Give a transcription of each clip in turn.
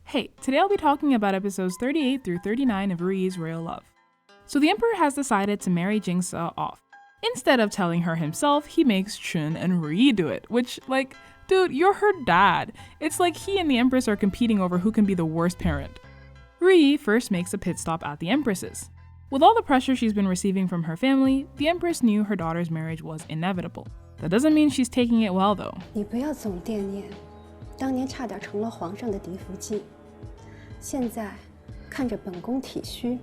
Hey, today I'll be talking about episodes 38 through 39 of RuYi's Royal Love. So the emperor has decided to marry Jingse off. Instead of telling her himself, he makes Chun and RuYi do it, which, dude, you're her dad. It's like he and the empress are competing over who can be the worst parent. RuYi first makes a pit stop at the empress's. With all the pressure she's been receiving from her family, the empress knew her daughter's marriage was inevitable. That doesn't mean she's taking it well though. 你不要总惦念当年差点成了皇上的嫡福晋，现在看着本宫体虚，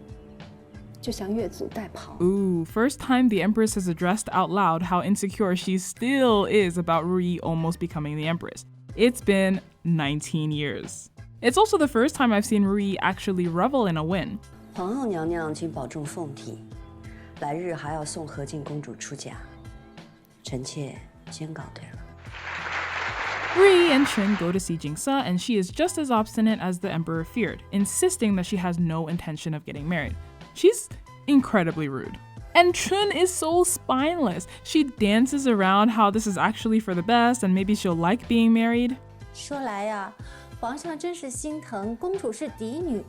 就想越俎代庖。 Ooh, first time the empress has addressed out loud how insecure she still is about RuYi almost becoming the empress. It's been 19 years. It's also the first time I've seen RuYi actually revel in a win. 皇后娘娘请保重凤体，来日还要送和敬公主出嫁，臣妾先告退了。 RuYi and Chun go to see Jingse, and she is just as obstinate as the emperor feared, insisting that she has no intention of getting married. She's incredibly rude. And Chun is so spineless. She dances around how this is actually for the best and maybe she'll like being married. 说来呀，皇上真是心疼公主是嫡女，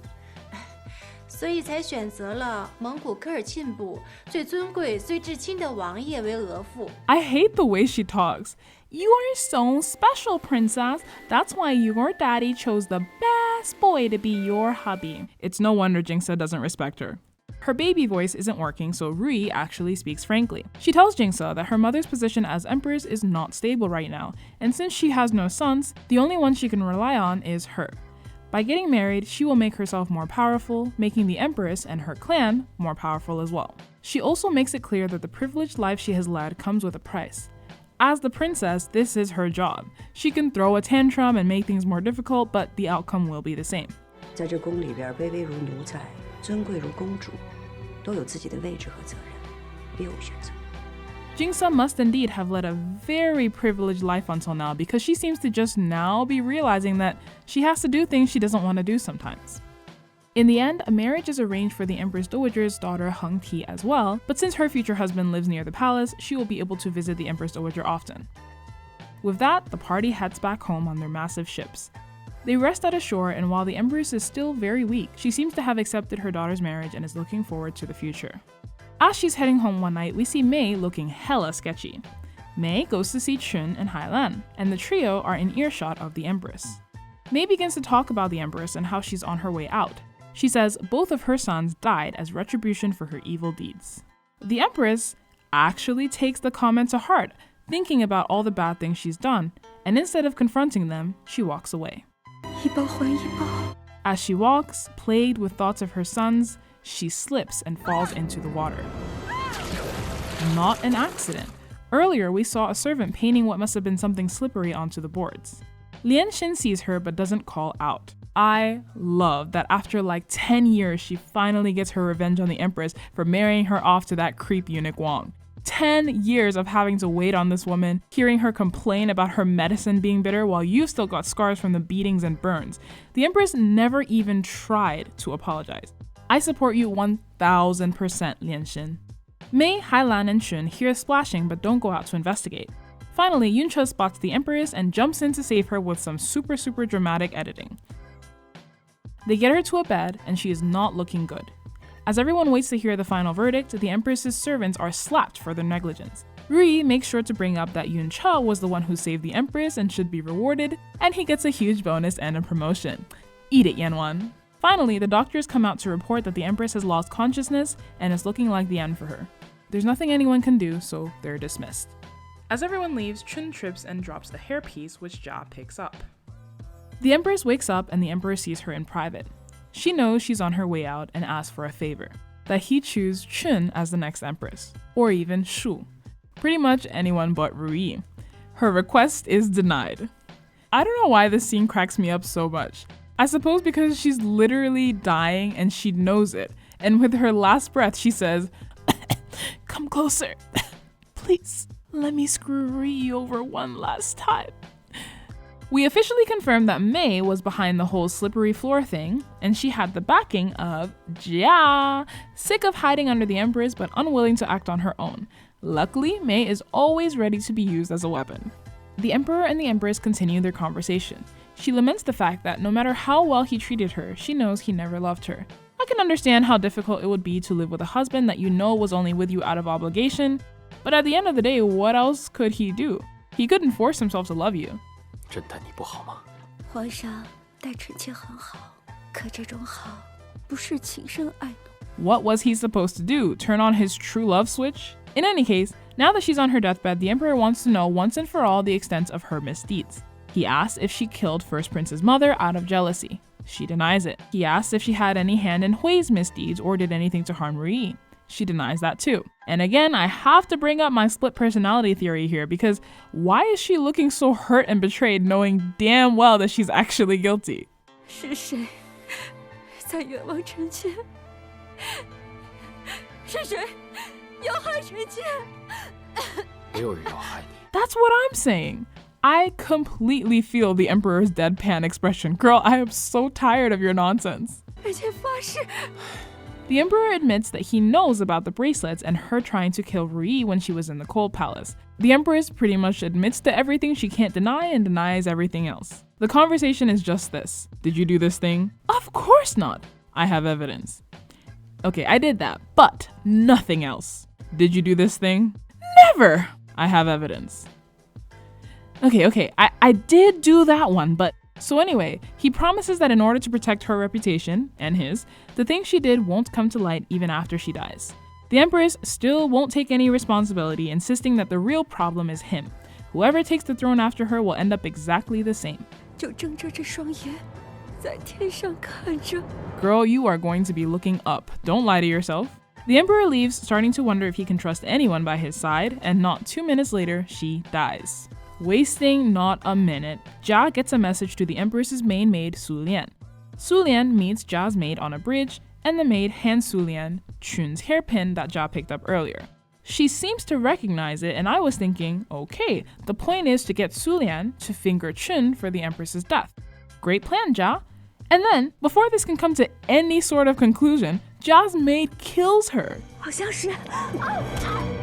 所以才选择了蒙古科尔沁部最尊贵、最至亲的王爷为额驸。 I hate the way she talks. You are so special, princess. That's why your daddy chose the best boy to be your hubby. It's no wonder Jingse doesn't respect her. Her baby voice isn't working, so RuYi actually speaks frankly. She tells Jingse that her mother's position as empress is not stable right now, and since she has no sons, the only one she can rely on is her. By getting married, she will make herself more powerful, making the empress and her clan more powerful as well. She also makes it clear that the privileged life she has led comes with a price. As the princess, this is her job. She can throw a tantrum and make things more difficult, but the outcome will be the same. 在这宫里边，卑微如奴才，尊贵如公主，都有自己的位置和责任，别无选择。 Jingse must indeed have led a very privileged life until now because she seems to just now be realizing that she has to do things she doesn't want to do sometimes. In the end, a marriage is arranged for the Empress Dowager's daughter Heng Ti as well, but since her future husband lives near the palace, she will be able to visit the Empress Dowager often. With that, the party heads back home on their massive ships. They rest at a shore, and while the Empress is still very weak, she seems to have accepted her daughter's marriage and is looking forward to the future. As she's heading home one night, we see Mei looking hella sketchy. Mei goes to see Chun and Hailan, and the trio are in earshot of the Empress. Mei begins to talk about the Empress and how she's on her way out. She says both of her sons died as retribution for her evil deeds. The Empress actually takes the comment to heart, thinking about all the bad things she's done, and instead of confronting them, she walks away. 一包还一包。 As she walks, plagued with thoughts of her sons, she slips and falls into the water. Not an accident. Earlier, we saw a servant painting what must have been something slippery onto the boards. Lian Xin sees her but doesn't call out. I love that after 10 years, she finally gets her revenge on the Empress for marrying her off to that creep eunuch Wang. 10 years of having to wait on this woman, hearing her complain about her medicine being bitter while you still got scars from the beatings and burns. The Empress never even tried to apologize. I support you 1000%, Lian Xin. Mei, Hailan, and Chun hear splashing but don't go out to investigate. Finally, Yunche spots the Empress and jumps in to save her with some super dramatic editing. They get her to a bed, and she is not looking good. As everyone waits to hear the final verdict, the Empress's servants are slapped for their negligence. RuYi makes sure to bring up that Yunche was the one who saved the Empress and should be rewarded, and he gets a huge bonus and a promotion. Eat it, Yanwan. Finally, the doctors come out to report that the Empress has lost consciousness and is looking like the end for her. There's nothing anyone can do, so they're dismissed. As everyone leaves, Chun trips and drops the hairpiece, which Jia picks up. The Empress wakes up and the Emperor sees her in private. She knows she's on her way out and asks for a favor, that he choose Chun as the next Empress, or even Shu. Pretty much anyone but RuYi. Her request is denied. I don't know why this scene cracks me up so much. I suppose because she's literally dying and she knows it, and with her last breath she says, "Come closer. Please, let me screw RuYi over one last time." We officially confirmed that Mei was behind the whole slippery floor thing, and she had the backing of Jia, sick of hiding under the Empress but unwilling to act on her own. Luckily, Mei is always ready to be used as a weapon. The Emperor and the Empress continue their conversation. She laments the fact that no matter how well he treated her, she knows he never loved her. I can understand how difficult it would be to live with a husband that you know was only with you out of obligation, but at the end of the day, what else could he do? He couldn't force himself to love you. 真待你不好吗？皇上待臣妾很好，可这种好不是情深爱浓。 What was he supposed to do? Turn on his true love switch? In any case, now that she's on her deathbed, the emperor wants to know once and for all the extent of her misdeeds. He asks if she killed First Prince's mother out of jealousy. She denies it. He asks if she had any hand in Hui's misdeeds or did anything to harm RuYi. She denies that too. And again, I have to bring up my split personality theory here because why is she looking so hurt and betrayed knowing damn well that she's actually guilty? 是谁在冤枉臣妾？是谁要害臣妾？没有人要害你。 That's what I'm saying. I completely feel the emperor's deadpan expression. Girl, I am so tired of your nonsense. 臣妾发誓。 The emperor admits that he knows about the bracelets and her trying to kill RuYi when she was in the Cold Palace. The empress pretty much admits to everything she can't deny and denies everything else. The conversation is just this. Did you do this thing? Of course not. I have evidence. Okay, I did that, but nothing else. Did you do this thing? Never. I have evidence. Okay, I did do that one, but so anyway, he promises that in order to protect her reputation, and his, the things she did won't come to light even after she dies. The empress still won't take any responsibility, insisting that the real problem is him. Whoever takes the throne after her will end up exactly the same. 就睁着这双眼，在天上看着。 Girl, you are going to be looking up. Don't lie to yourself. The emperor leaves, starting to wonder if he can trust anyone by his side, and not 2 minutes later, she dies. Wasting not a minute, Jia gets a message to the empress's main maid, Su Lian. Su Lian meets Jia's maid on a bridge, and the maid hands Su Lian Chun's hairpin that Jia picked up earlier. She seems to recognize it, and I was thinking, okay, the point is to get Su Lian to finger Chun for the empress's death. Great plan, Jia. And then, before this can come to any sort of conclusion, Jia's maid kills her. 好像是。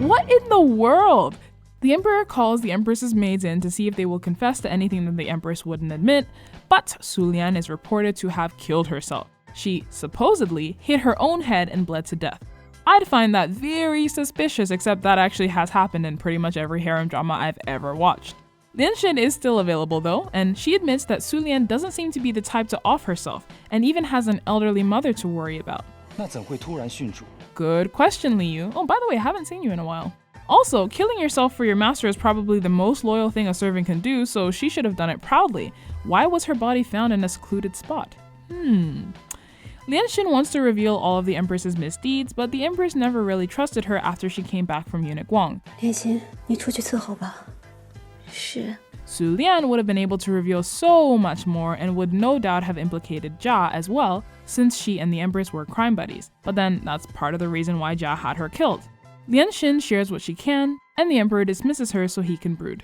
What in the world? The emperor calls the empress's maids in to see if they will confess to anything that the empress wouldn't admit, but Su Lian is reported to have killed herself. She supposedly hit her own head and bled to death. I'd find that very suspicious, except that actually has happened in pretty much every harem drama I've ever watched. Lianshin is still available though, and she admits that Su Lian doesn't seem to be the type to off herself, and even has an elderly mother to worry about. 那怎会突然殉主？ Good question, Liu. Oh, by the way, I haven't seen you in a while. Also, killing yourself for your master is probably the most loyal thing a servant can do, so she should have done it proudly. Why was her body found in a secluded spot? Lianshin wants to reveal all of the empress's misdeeds, but the empress never really trusted her after she came back from eunuch Wang. 莲心，你出去伺候吧。是。 Su Lian would have been able to reveal so much more and would no doubt have implicated Jia as well, since she and the empress were crime buddies. But then that's part of the reason why Jia had her killed. Lianshin shares what she can, and the emperor dismisses her so he can brood.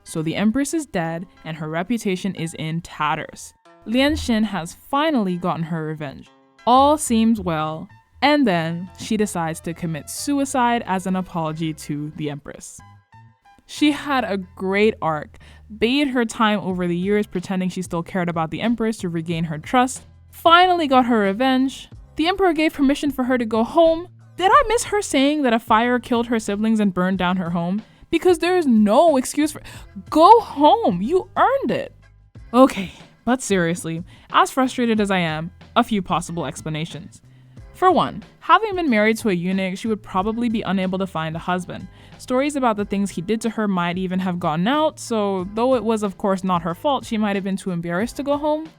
So the empress is dead, and her reputation is in tatters. Lianshin has finally gotten her revenge. All seems well, and then she decides to commit suicide as an apology to the empress. She had a great arc, bade her time over the years pretending she still cared about the empress to regain her trust, finally got her revenge. The emperor gave permission for her to go home. Did I miss her saying that a fire killed her siblings and burned down her home? Because there is no excuse for— Go home! You earned it! Okay, but seriously, as frustrated as I am, a few possible explanations. For one, having been married to a eunuch, she would probably be unable to find a husband. Stories about the things he did to her might even have gotten out, so though it was of course not her fault, she might have been too embarrassed to go home.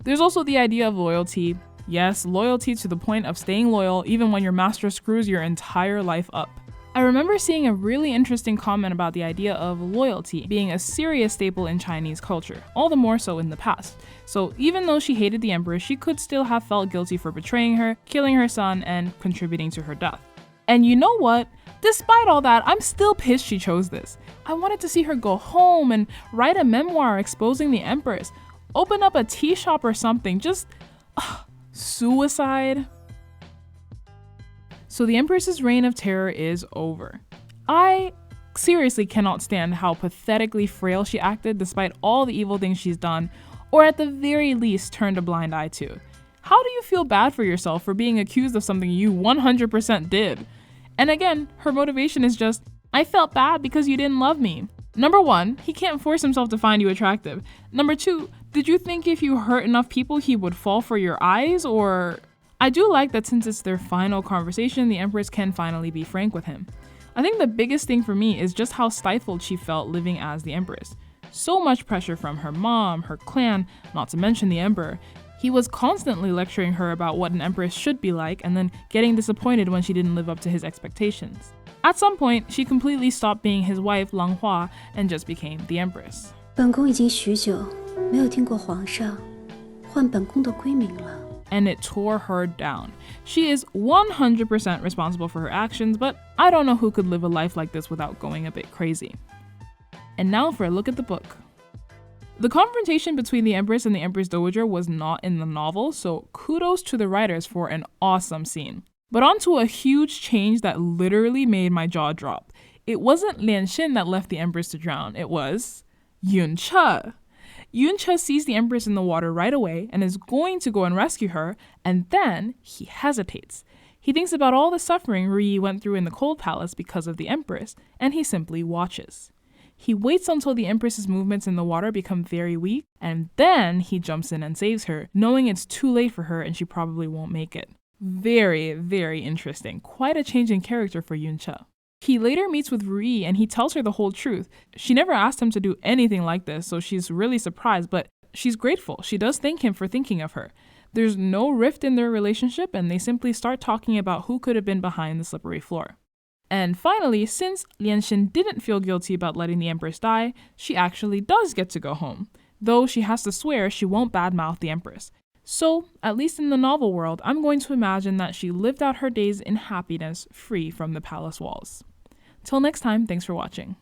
There's also the idea of loyalty. Yes, loyalty to the point of staying loyal even when your master screws your entire life up. I remember seeing a really interesting comment about the idea of loyalty being a serious staple in Chinese culture, all the more so in the past. So even though she hated the empress, she could still have felt guilty for betraying her, killing her son, and contributing to her death. And you know what? Despite all that, I'm still pissed she chose this. I wanted to see her go home and write a memoir exposing the empress, open up a tea shop or something, just suicide. So the empress's reign of terror is over. I seriously cannot stand how pathetically frail she acted despite all the evil things she's done, or at the very least turned a blind eye to? How do you feel bad for yourself for being accused of something you 100% did? And again, her motivation is just, I felt bad because you didn't love me. Number one, he can't force himself to find you attractive. Number two, did you think if you hurt enough people he would fall for your eyes? Or I do like that since it's their final conversation, the Empress can finally be frank with him. I think the biggest thing for me is just how stifled she felt living as the Empress. So much pressure from her mom, her clan, not to mention the Emperor. He was constantly lecturing her about what an Empress should be like and then getting disappointed when she didn't live up to his expectations. At some point, she completely stopped being his wife, Lang Hua, and just became the Empress. 本宫已经许久没有听过皇上唤本宫的闺名了。 And it tore her down. She is 100% responsible for her actions, but I don't know who could live a life like this without going a bit crazy. And now for a look at the book. The confrontation between the Empress and the Empress Dowager was not in the novel, so kudos to the writers for an awesome scene. But on to a huge change that literally made my jaw drop. It wasn't Lian Xin that left the Empress to drown, it was Yun Che. Yun Che sees the Empress in the water right away and is going to go and rescue her, and then he hesitates. He thinks about all the suffering RuYi went through in the Cold Palace because of the Empress, and he simply watches. He waits until the Empress's movements in the water become very weak, and then he jumps in and saves her, knowing it's too late for her and she probably won't make it. Very, very interesting. Quite a change in character for Yun Che. He later meets with RuYi and he tells her the whole truth. She never asked him to do anything like this, so she's really surprised, but she's grateful. She does thank him for thinking of her. There's no rift in their relationship, and they simply start talking about who could have been behind the slippery floor. And finally, since Lian Xin didn't feel guilty about letting the Empress die, she actually does get to go home, though she has to swear she won't badmouth the Empress. So, at least in the novel world, I'm going to imagine that she lived out her days in happiness, free from the palace walls. Till next time, thanks for watching.